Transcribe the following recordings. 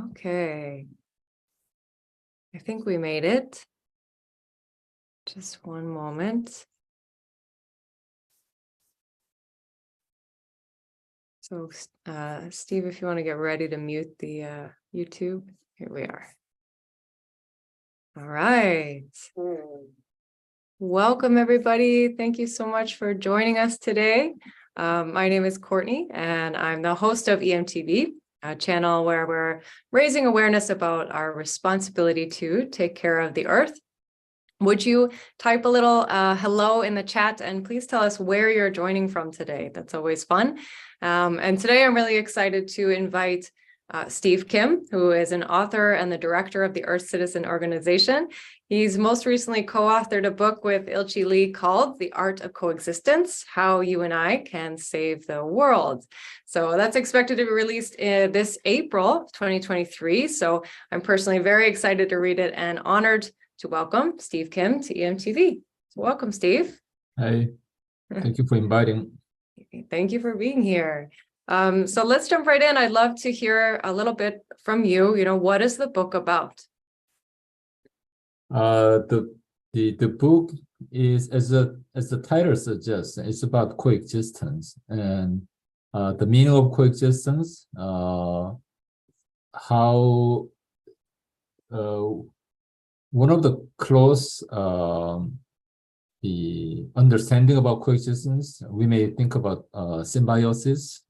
Okay. I think we made it. Just one moment. So, Steve, if you want to get ready to mute the YouTube, here we are. All right. Welcome, everybody. Thank you so much for joining us today. My name is Courtney, and I'm the host of EMTV, a channel where we're raising awareness about our responsibility to take care of the earth. Would you type a little hello in the chat, and please tell us where you're joining from today. That's always fun. And today I'm really excited to invite Steve Kim, who is an author and the director of the Earth Citizen organization. He's most recently co-authored a book with Ilchi Lee called The Art of Coexistence, How You and I Can Save the World. So that's expected to be released this April 2023. So I'm personally very excited to read it and honored to welcome Steve Kim to EMTV. So welcome, Steve. Hi, thank you for inviting. Thank you for being here. So let's jump right in. I'd love to hear a little bit from you. What is the book about? The book is, as the title suggests, it's about coexistence and the meaning of coexistence, how one of the close the understanding about coexistence, we may think about symbiosis.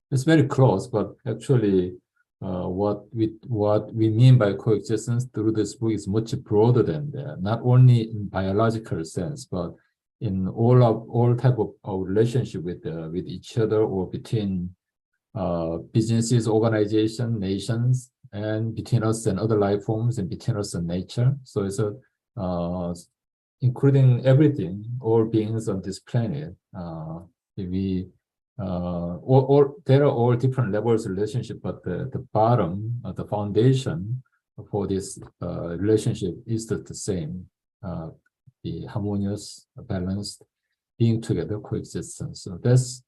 It's very close, but actually what we mean by coexistence through this book is much broader than that, not only in biological sense, but in all type of relationship with each other, or between businesses, organizations, nations, and between us and other life forms, and between us and nature. So it's including everything, all beings on this planet. There are all different levels of relationship, but the bottom, the foundation for this relationship is the same, the harmonious, balanced, being together, coexistence. So that's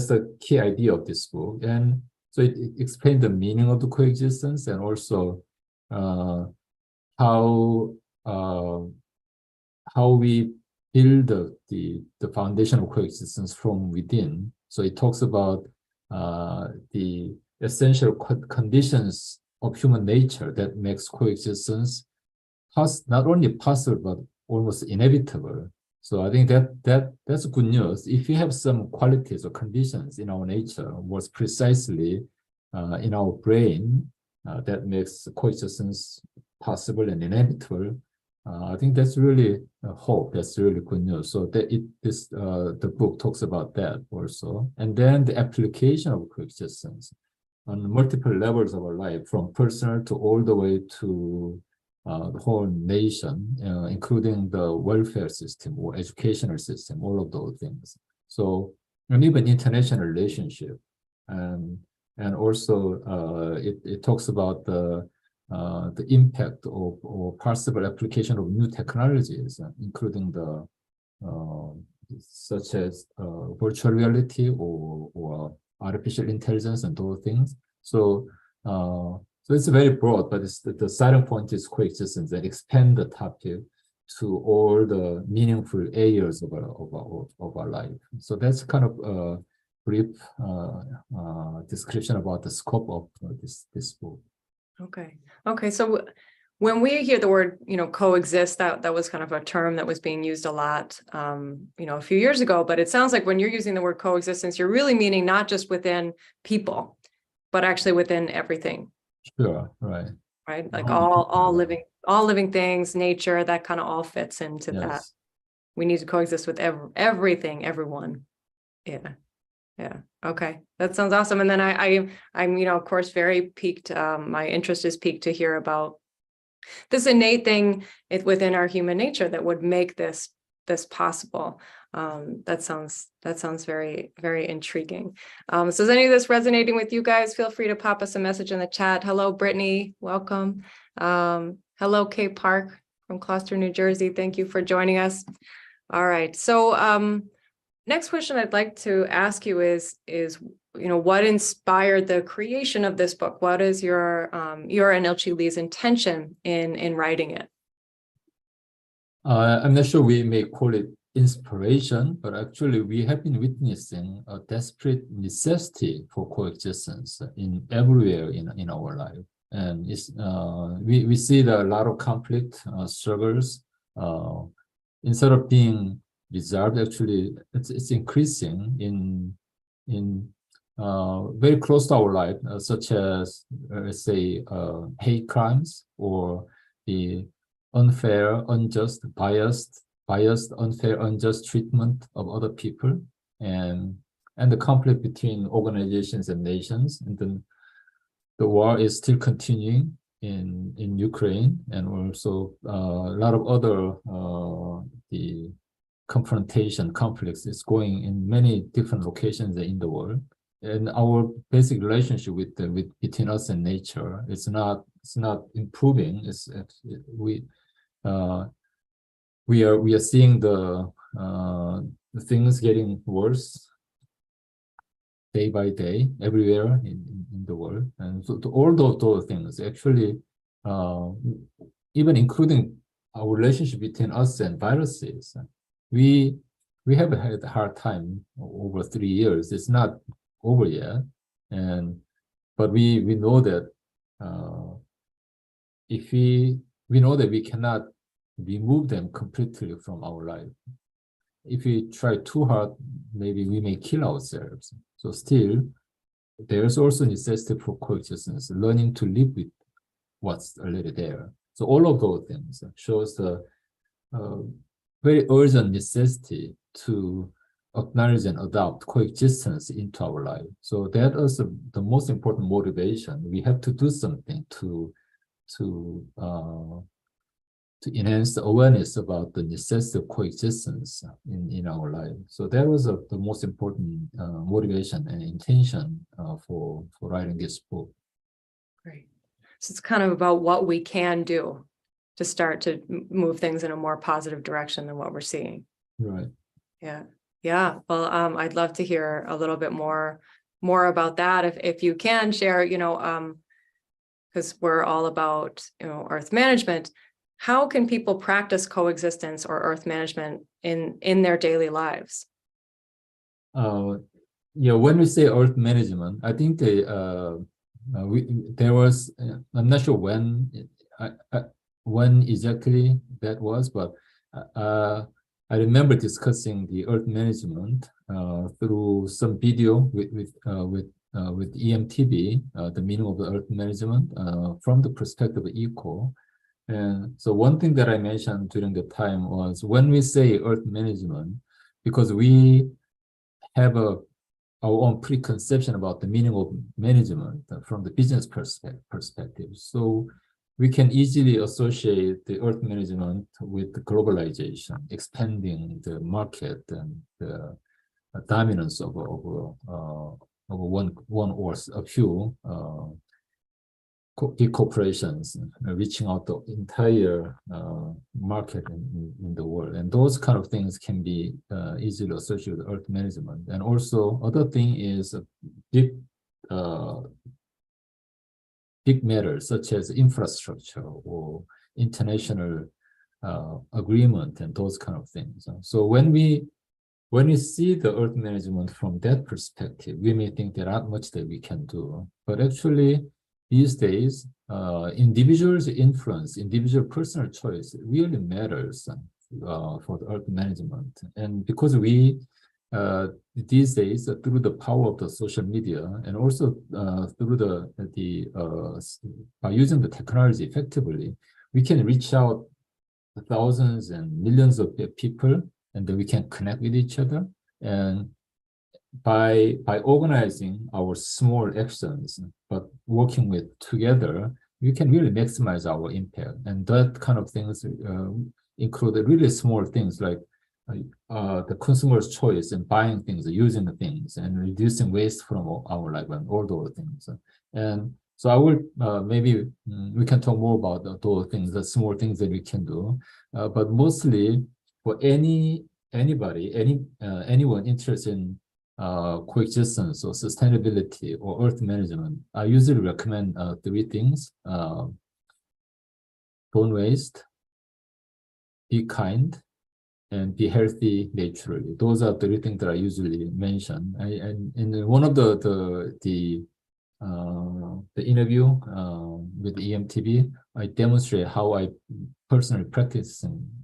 the key idea of this book. And so it explains the meaning of the coexistence, and also how we build the foundation of coexistence from within. So it talks about the essential conditions of human nature that makes coexistence not only possible, but almost inevitable. So I think that's good news. If you have some qualities or conditions in our nature, more precisely in our brain, that makes coexistence possible and inevitable, I think that's really hope. That's really good news. So the book talks about that also, and then the application of coexistence on multiple levels of our life, from personal to all the way to the whole nation, including the welfare system or educational system, all of those things. So, and even international relationship, and also it talks about the impact of or possible application of new technologies, including the such as virtual reality or artificial intelligence and those things. So it's very broad, but the starting point is coexistence, and expand the topic to all the meaningful areas of our life. So that's kind of a brief description about the scope of this book. Okay. So when we hear the word, coexist, that was kind of a term that was being used a lot, a few years ago. But it sounds like when you're using the word coexistence, you're really meaning not just within people, but actually within everything. Sure. Right. Like all living things, nature, that kind of all fits into that. We need to coexist with everything, everyone. Yeah. Okay. That sounds awesome. And then I'm, of course, very piqued. My interest is piqued to hear about this innate thing within our human nature that would make this possible. That sounds very, very intriguing. So is any of this resonating with you guys? Feel free to pop us a message in the chat. Hello, Brittany. Welcome. Hello, Kay Park from Gloucester, New Jersey. Thank you for joining us. All right. So next question I'd like to ask you is what inspired the creation of this book? What is your and Ilchi Lee's intention in writing it? I'm not sure we may call it inspiration, but actually we have been witnessing a desperate necessity for coexistence in everywhere in our life. And we see that a lot of conflict, struggles, instead of being resolved, actually it's increasing in very close to our life, such as let's say hate crimes or the unfair, unjust, biased, unfair, unjust treatment of other people, and the conflict between organizations and nations. And then the war is still continuing in Ukraine, and also a lot of other the conflicts is going in many different locations in the world. And our basic relationship with between us and nature, it's not improving. We are seeing the things getting worse day by day everywhere in the world. And so to all those things, actually, even including our relationship between us and viruses, we have had a hard time over 3 years. It's not over yet, but we know that if we know that we cannot remove them completely from our life. If we try too hard, maybe we may kill ourselves. So still, there's also necessity for coexistence, learning to live with what's already there. So all of those things shows the very urgent necessity to acknowledge and adopt coexistence into our life. So that is the most important motivation. We have to do something to enhance the awareness about the necessity of coexistence in our life. So that was the most important motivation and intention for writing this book. Great. So it's kind of about what we can do to start to move things in a more positive direction than what we're seeing. Right. Yeah. Yeah. Well, I'd love to hear a little bit more about that. If you can share, because we're all about, earth management. How can people practice coexistence or earth management in their daily lives? When we say earth management, I think there was, I'm not sure when exactly that was, but I remember discussing the earth management through some video with EMTB, the meaning of the earth management from the perspective of eco. And so one thing that I mentioned during the time was when we say earth management, because we have our own preconception about the meaning of management from the business perspective. So we can easily associate the earth management with the globalization, expanding the market and the dominance of one or a few big corporations reaching out the entire market in the world. And those kind of things can be easily associated with earth management. And also other thing is big matters such as infrastructure or international agreement and those kind of things. So when we see the earth management from that perspective, we may think there aren't much that we can do. But actually, these days, individuals' influence, individual personal choice really matters for the earth management. And because we, these days, through the power of the social media and also through by using the technology effectively, we can reach out to thousands and millions of people, and then we can connect with each other. And by organizing our small actions, but working with together, we can really maximize our impact. And that kind of things include really small things like the consumer's choice in buying things, using the things, and reducing waste from our life and all those things. And so I will maybe we can talk more about those things, the small things that we can do. But mostly for anyone interested in coexistence or sustainability or earth management, I usually recommend three things. Don't waste, be kind, and be healthy naturally. Those are three things that I usually mention. And in one of the interview with EMTB, I demonstrate how I personally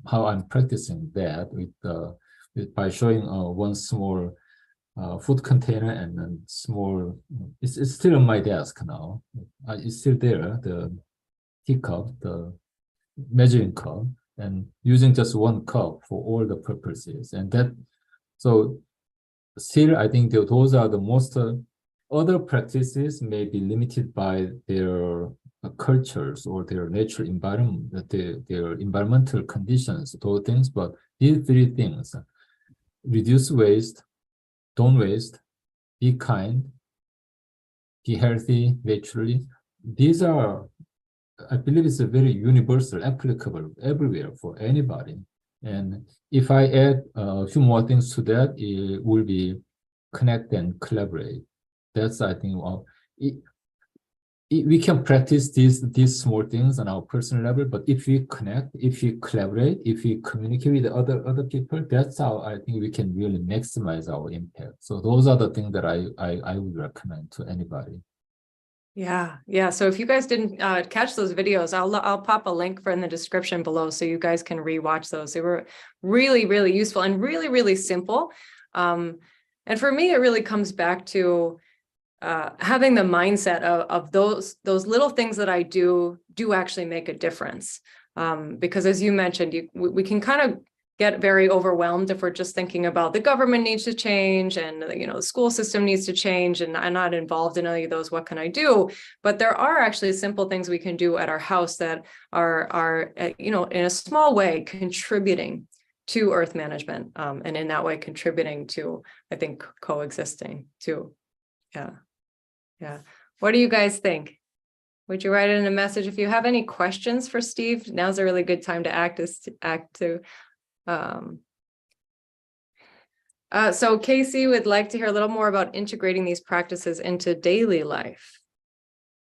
how I'm practicing that by showing one small food container and then small. It's still on my desk now. It's still there. The teacup, the measuring cup, and using just one cup for all the purposes. And that, so still, I think those are the most. Other practices may be limited by their cultures or their natural environment, their environmental conditions, those things. But these three things: reduce waste, don't waste, be kind, be healthy naturally. These are, I believe, it's a very universal, applicable everywhere for anybody. And if I add a few more things to that, it will be connect and collaborate. That's, I think, we can practice these small things on our personal level, but if we connect, if we collaborate, if we communicate with other people, that's how I think we can really maximize our impact. So those are the things that I would recommend to anybody. Yeah. So if you guys didn't catch those videos, I'll pop a link in the description below so you guys can rewatch those. They were really, really useful and really, really simple. And for me, it really comes back to having the mindset of those little things that I do actually make a difference. Because as you mentioned, we can kind of get very overwhelmed if we're just thinking about the government needs to change and the school system needs to change and I'm not involved in any of those. What can I do? But there are actually simple things we can do at our house that are in a small way contributing to earth management, and in that way contributing to, I think, coexisting too. Yeah. What do you guys think? Would you write it in a message? If you have any questions for Steve, now's a really good time to act. So Casey would like to hear a little more about integrating these practices into daily life.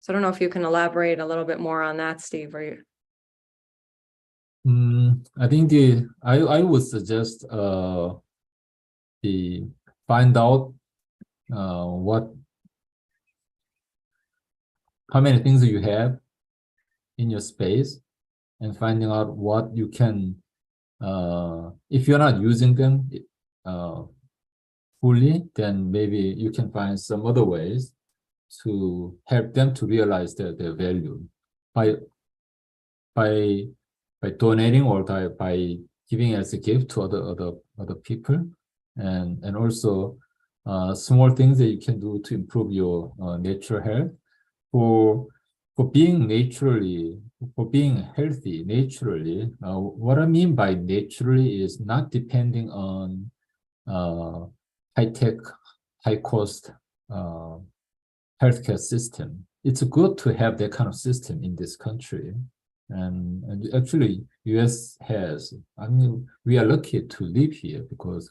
So I don't know if you can elaborate a little bit more on that, Steve. Or you? I think I would suggest find out how many things you have in your space and finding out what you can, if you're not using them fully, then maybe you can find some other ways to help them to realize their value by donating or by giving as a gift to other people, and also small things that you can do to improve your natural health. For being healthy naturally, what I mean by naturally is not depending on high-tech, high-cost healthcare system. It's good to have that kind of system in this country, and actually, US has. I mean, we are lucky to live here because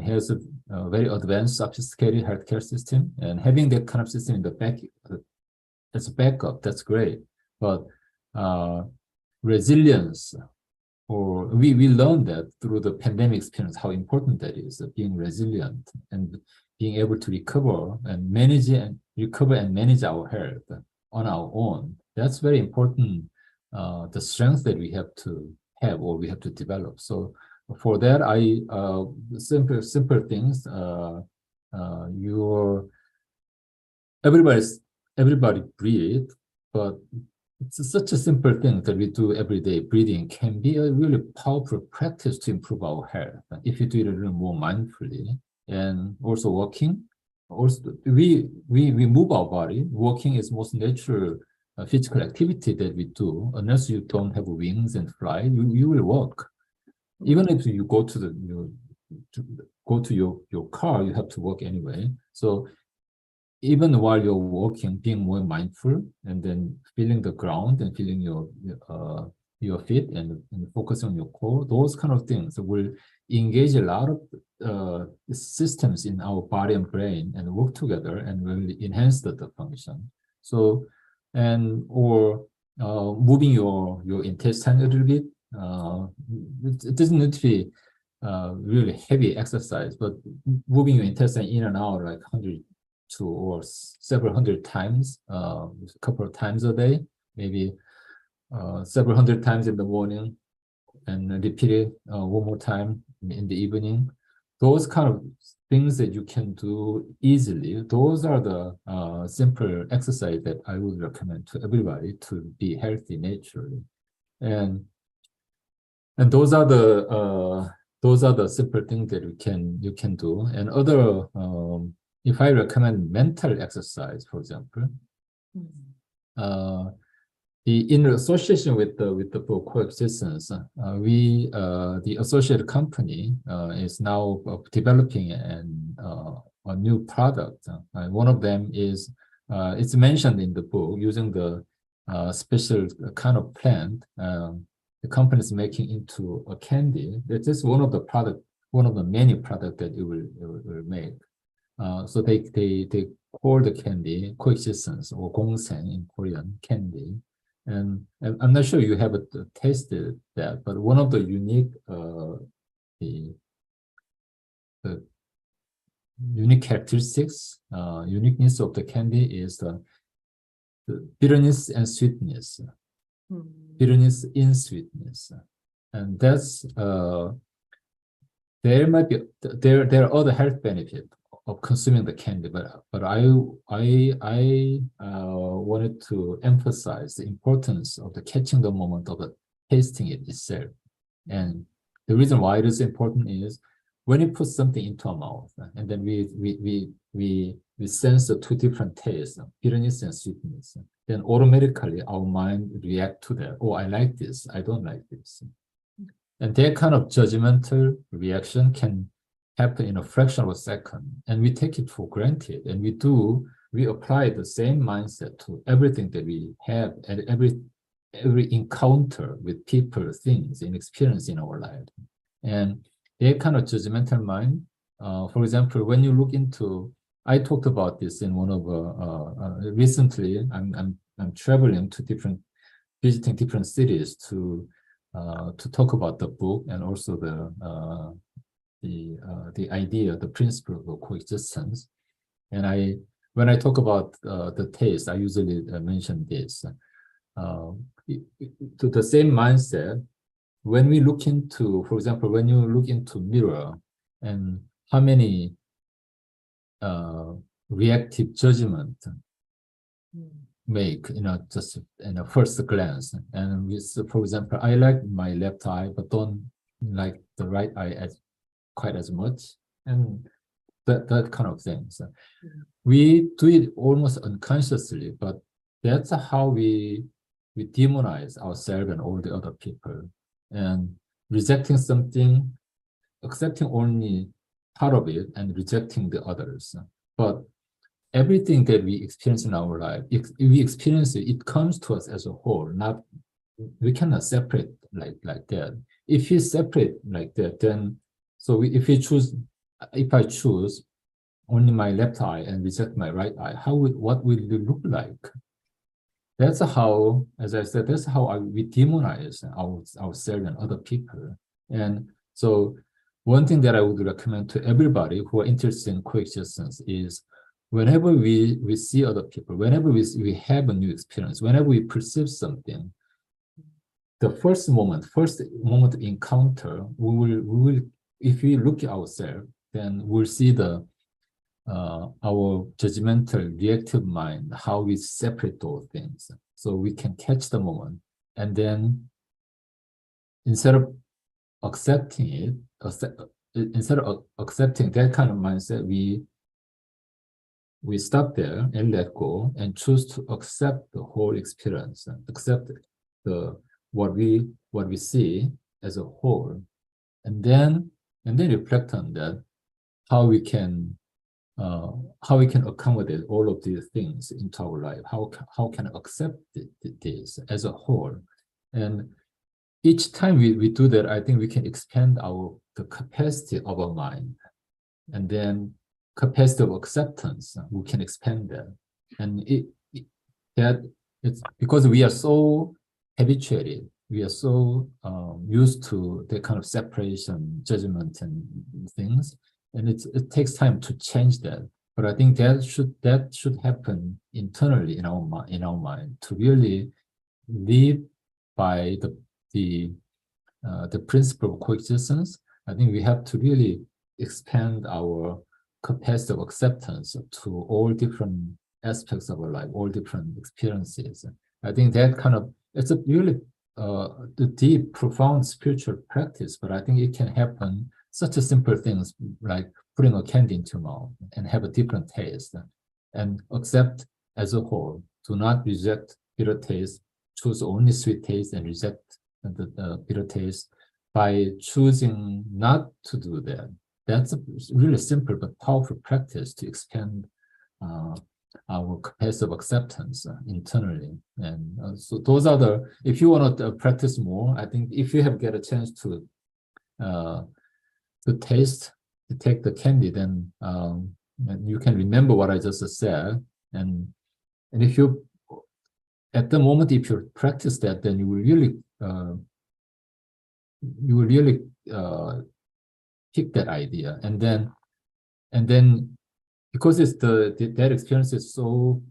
has a very advanced, sophisticated healthcare system, and having that kind of system in the back as a backup, that's great. But resilience, or we learned that through the pandemic experience, how important that is, being resilient and being able to recover and manage our health on our own. That's very important. The strength that we have to have or we have to develop. So for that, simple things. Everybody breathe, but it's such a simple thing that we do every day. Breathing can be a really powerful practice to improve our health if you do it a little more mindfully. And also walking. Also, we move our body. Walking is most natural physical activity that we do. Unless you don't have wings and fly, you will walk. Even if you go to your car, you have to walk anyway. So even while you're walking, being more mindful and then feeling the ground and feeling your feet and focus on your core, those kind of things will engage a lot of systems in our body and brain and work together and will enhance the function. So, or moving your intestine a little bit. It doesn't need to be really heavy exercise, but moving your intestine in and out like 100 to or several hundred times, a couple of times a day, maybe several hundred times in the morning, and repeat it one more time in the evening. Those kind of things that you can do easily, those are the simple exercise that I would recommend to everybody to be healthy naturally. And those are the simple things that you can do. And other, if I recommend mental exercise, for example, in association with the book Coexistence, the associated company is now developing a new product. One of them is it's mentioned in the book using the special kind of plant. The company is making into a candy. That is one of the many products that it will make. So they call the candy Coexistence or Gongsen in Korean, candy. And I'm not sure you have tasted that, but one of the unique the unique characteristics, uniqueness of the candy is the bitterness and sweetness. Bitterness in sweetness, and that's there might be there are other health benefits of consuming the candy, but I wanted to emphasize the importance of the catching the moment of the tasting it itself. And the reason why it is important is when you put something into our mouth, and then we sense the two different tastes, bitterness and sweetness, then automatically our mind react to that. Oh, I like this, I don't like this. And that kind of judgmental reaction can happen in a fraction of a second, and we take it for granted, and we apply the same mindset to everything that we have and every encounter with people, things, and experience in our life. And that kind of judgmental mind, for example, when you look into, I talked about this in one of recently. I'm traveling to visiting different cities to talk about the book and also the idea, the principle of coexistence. And when I talk about the taste, I usually mention this. To the same mindset, when we look into, for example, when you look into mirror and how many reactive judgment make, just in a first glance. And for example, I like my left eye, but don't like the right eye quite as much, and that kind of things. We do it almost unconsciously, but that's how we demonize ourselves and all the other people, and rejecting something, accepting only part of it and rejecting the others. But everything that we experience in our life, if we experience it, it comes to us as a whole. We cannot separate like that. If we separate like that, then if I choose only my left eye and reject my right eye, what will it look like? That's how, as I said, that's how we demonize ourselves and other people. And so one thing that I would recommend to everybody who are interested in coexistence is whenever we see other people, whenever we have a new experience, whenever we perceive something, the first moment of encounter, we will, if we look at ourselves, then we'll see our judgmental, reactive mind, how we separate those things. So we can catch the moment, and then instead of accepting that kind of mindset, we stop there and let go and choose to accept the whole experience, accept what we see as a whole, and then reflect on that, how we can accommodate all of these things into our life, how can I accept this as a whole. And each time we do that, I think we can expand the capacity of our mind. and then capacity of acceptance, we can expand that. And it's because we are so habituated, we are so used to the kind of separation, judgment, and things, and it takes time to change that. But I think that should happen internally in our mind to really live by the principle of coexistence. I think we have to really expand our capacity of acceptance to all different aspects of our life, all different experiences. I think that kind of, it's a really the deep, profound spiritual practice, but I think it can happen such a simple things like putting a candy into your mouth and have a different taste and accept as a whole. Do not reject bitter taste, choose only sweet taste and reject the bitter taste by choosing not to do that. That's a really simple but powerful practice to expand our capacity of acceptance internally. And so those are the, if you want to practice more, I think if you have get a chance to taste, to take the candy, then and you can remember what I just said. And if you, at the moment, if you practice that, then you will really pick that idea. And then because it's that experience is so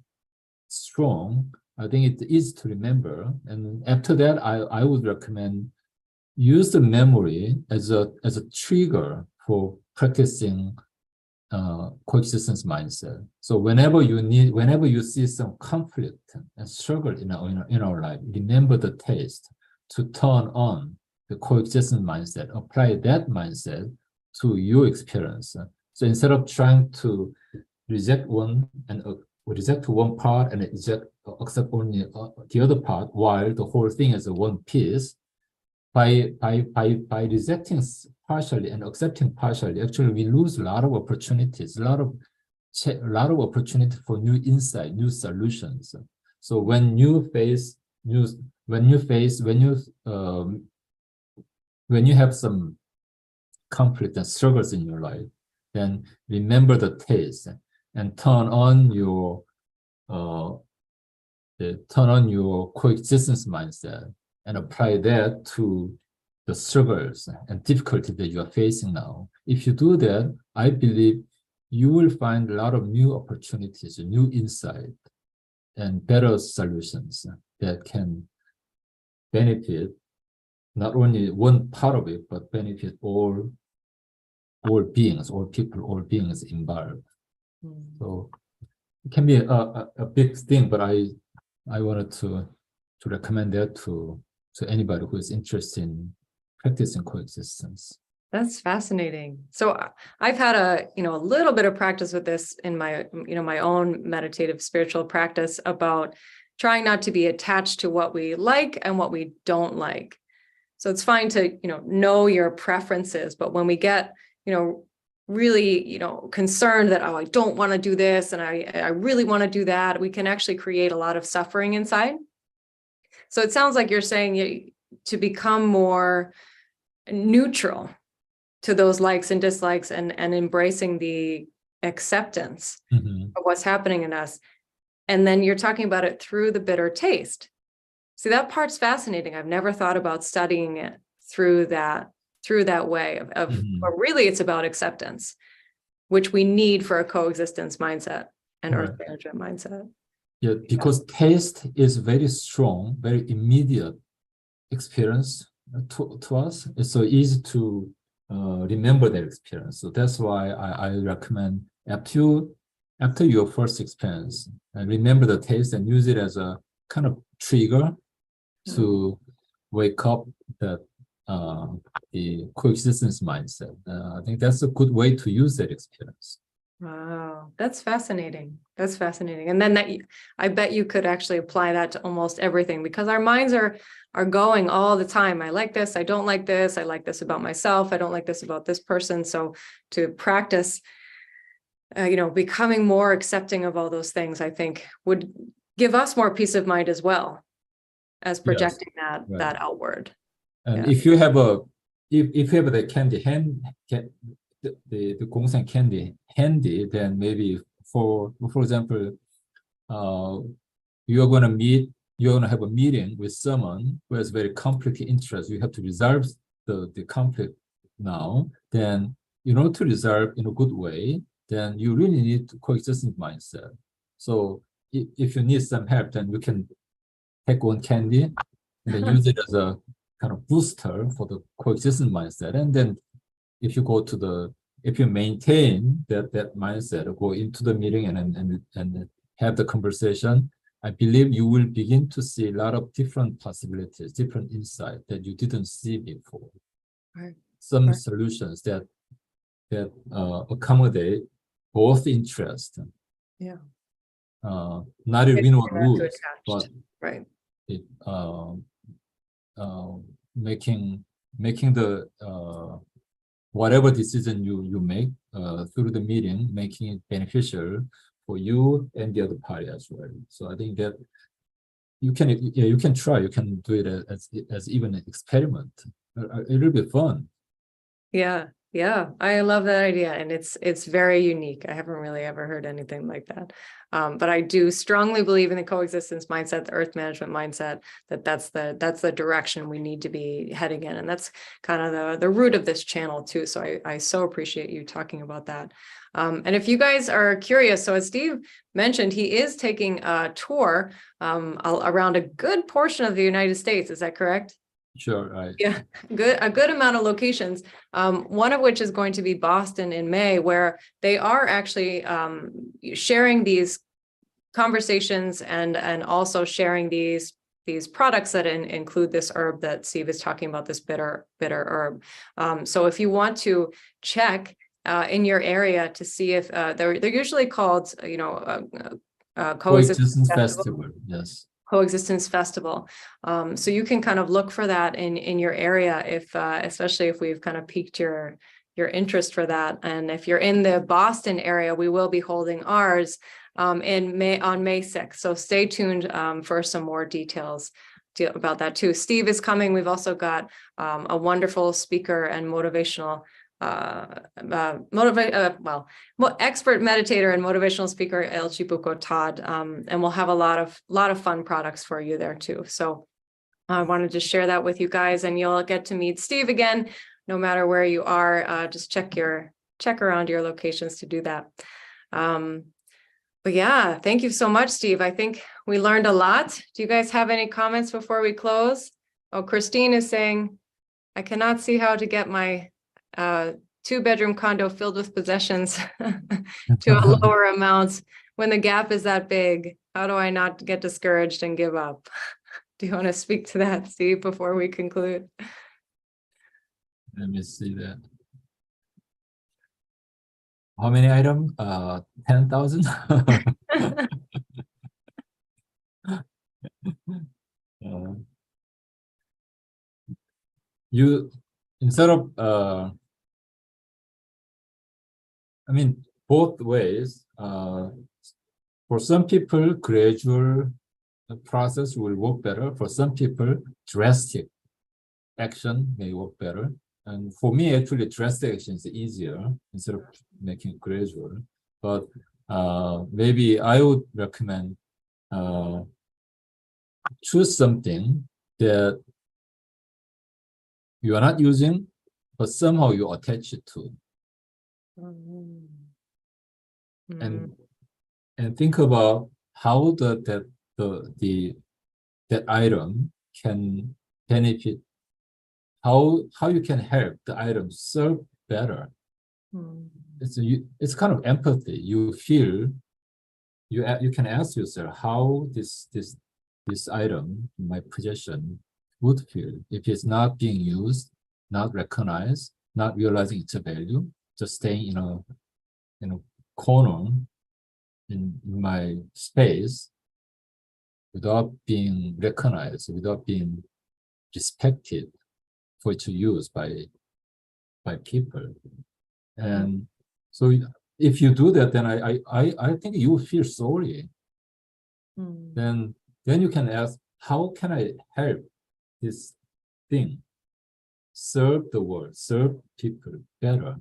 strong, I think it's easy to remember. And after that, I would recommend use the memory as a trigger for practicing coexistence mindset. So whenever you see some conflict and struggle in our life, remember the taste to turn on the coexistence mindset. Apply that mindset to your experience. So instead of trying to reject one part and accept only the other part, while the whole thing is a one piece, by rejecting partially and accepting partially, actually we lose a lot of opportunities, a lot of opportunity for new insight, new solutions. So when you have some conflict and struggles in your life, then remember the taste and turn on your coexistence mindset and apply that to the struggles and difficulty that you are facing now. If you do that, I believe you will find a lot of new opportunities, new insight, and better solutions that can benefit not only one part of it, but benefit all beings, all people, all beings involved. So it can be a big thing, but I wanted to recommend that to anybody who is interested in practicing coexistence. That's fascinating. So I've had a little bit of practice with this in my my own meditative spiritual practice about trying not to be attached to what we like and what we don't like. So it's fine to know your preferences, but when we get really concerned that, oh, I don't want to do this and I really want to do that, we can actually create a lot of suffering inside. So it sounds like you're saying to become more neutral to those likes and dislikes and embracing the acceptance of what's happening in us. And then you're talking about it through the bitter taste. See, that part's fascinating. I've never thought about studying it through that way of or really it's about acceptance, which we need for a coexistence mindset and earth management mindset. Yeah, because taste is very strong, very immediate experience to us. It's so easy to remember that experience. So that's why I recommend after your first experience, remember the taste and use it as a kind of trigger to wake up the coexistence mindset. I think that's a good way to use that experience. Wow, that's fascinating. That's fascinating. And then I bet you could actually apply that to almost everything, because our minds are going all the time. I like this, I don't like this, I like this about myself, I don't like this about this person. So to practice, becoming more accepting of all those things, I think would give us more peace of mind as well as projecting that outward. And if you have the the gongsan candy handy, then maybe for example, you're going to have a meeting with someone who has very conflict interest. You have to resolve the conflict now. Then in order to resolve in a good way, then you really need coexistence mindset. So if you need some help, then you can take one candy and then use it as a kind of booster for the coexistence mindset. And then if you maintain that mindset, go into the meeting and have the conversation, I believe you will begin to see a lot of different possibilities, different insight that you didn't see before. Right. Some Right. solutions that accommodate both interests. Yeah. Not a win or lose, but right. it, making the whatever decision you make through the meeting, making it beneficial for you and the other party as well. So I think that you can try, you can do it as even an experiment. It'll be fun. Yeah. Yeah. I love that idea. And it's very unique. I haven't really ever heard anything like that. But I do strongly believe in the coexistence mindset, the earth management mindset, that's the direction we need to be heading in. And that's kind of the root of this channel too. So I so appreciate you talking about that. And if you guys are curious, so as Steve mentioned, he is taking a tour around a good portion of the United States. Is that correct? Sure. Yeah, a good amount of locations. One of which is going to be Boston in May, where they are actually sharing these conversations and also sharing these products that include this herb that Steve is talking about, this bitter herb. So if you want to check in your area to see if they're usually called, Coexistence Festival. Yes. Coexistence Festival. So you can kind of look for that in your area, if especially if we've kind of piqued your interest for that. And if you're in the Boston area, we will be holding ours on May 6th. So stay tuned for some more details about that too. Steve is coming. We've also got a wonderful speaker and motivational expert meditator and motivational speaker Ilchi Todd, and we'll have a lot of fun products for you there too. So I wanted to share that with you guys, and you'll get to meet Steve again, no matter where you are. Just check around your locations to do that. But yeah, thank you so much, Steve. I think we learned a lot. Do you guys have any comments before we close? Oh, Christine is saying, I cannot see how to get my 2-bedroom condo filled with possessions to a lower amount when the gap is that big. How do I not get discouraged and give up? Do you want to speak to that, Steve, before we conclude? Let me see that. How many items? 10,000. You instead of both ways. For some people, gradual process will work better. For some people, drastic action may work better. And for me, actually, drastic action is easier instead of making it gradual. But maybe I would recommend choose something that you are not using, but somehow you attach it to. And think about how that item can benefit, how you can help the item serve better. It's kind of empathy. You feel, you can ask yourself how this item in my possession would feel if it's not being used, not recognized, not realizing its value, just staying in a corner in my space without being recognized, without being respected for its use by people. And so if you do that, then I think you will feel sorry. Then you can ask, how can I help this thing serve the world, serve people better?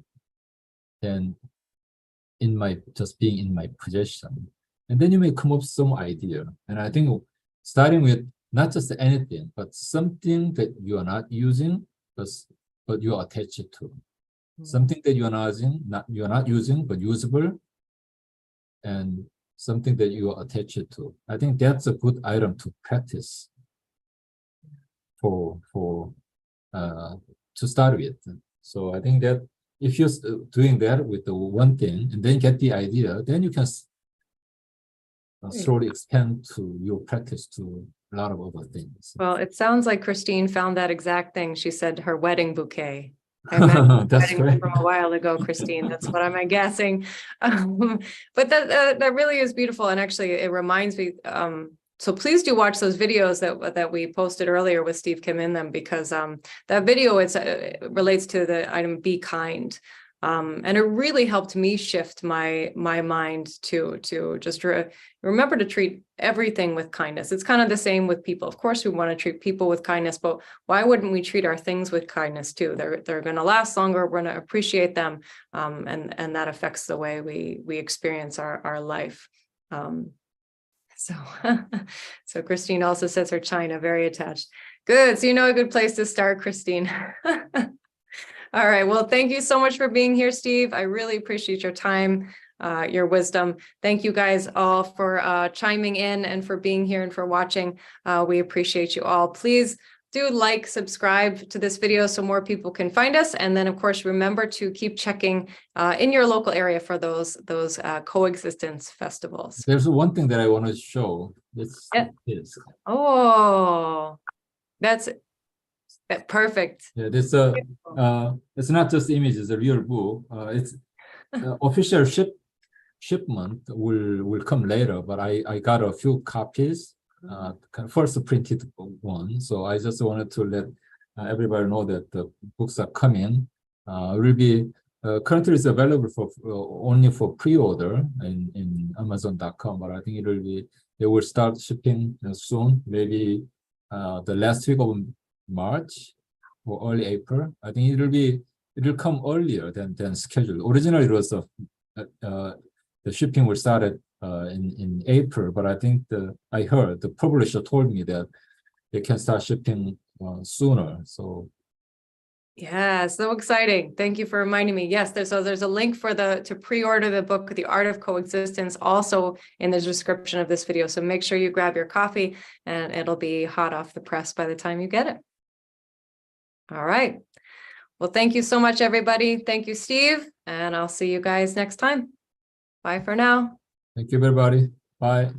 than in my just being in my possession. And then you may come up with some idea. And I think starting with not just anything, but something that you are not using, but you are attached to. Something that you are not using, but usable, and something that you are attached to. I think that's a good item to practice for to start with. So I think that if you're doing that with the one thing and then get the idea, then you can slowly expand to your practice to a lot of other things. Well, it sounds like Christine found that exact thing. She said her wedding bouquet. I met That's wedding great. from a while ago, Christine. That's what I'm guessing. But that really is beautiful. And actually, it reminds me. So please do watch those videos that we posted earlier with Steve Kim in them, because that video it relates to the item "Be Kind." And it really helped me shift my mind to just remember to treat everything with kindness. It's kind of the same with people. Of course, we want to treat people with kindness, but why wouldn't we treat our things with kindness too? They're going to last longer. We're going to appreciate them, and that affects the way we experience our life. So Christine also says her china, very attached. Good. So you know a good place to start, Christine. All right. Well, thank you so much for being here, Steve. I really appreciate your time, your wisdom. Thank you guys all for chiming in and for being here and for watching. We appreciate you all. Please do like, subscribe to this video so more people can find us. And then, of course, remember to keep checking in your local area for those coexistence festivals. There's one thing that I want to show. This is. Oh, that's perfect. Yeah, this it's not just images, it's a real book. It's official shipment will come later, but I got a few copies. First printed one, so I just wanted to let everybody know that the books are coming. It will be currently it's available for only for pre-order in Amazon.com, but I think they will start shipping soon, maybe the last week of March or early April. I think it'll come earlier than scheduled. Originally, it was the shipping will start in April, but I think I heard the publisher told me that they can start shipping sooner. So yeah, so exciting. Thank you for reminding me. Yes, there's a link to pre-order the book, The Art of Coexistence, also in the description of this video. So make sure you grab your coffee and it'll be hot off the press by the time you get it. All right. Well, thank you so much, everybody. Thank you, Steve. And I'll see you guys next time. Bye for now. thank you, everybody. Bye.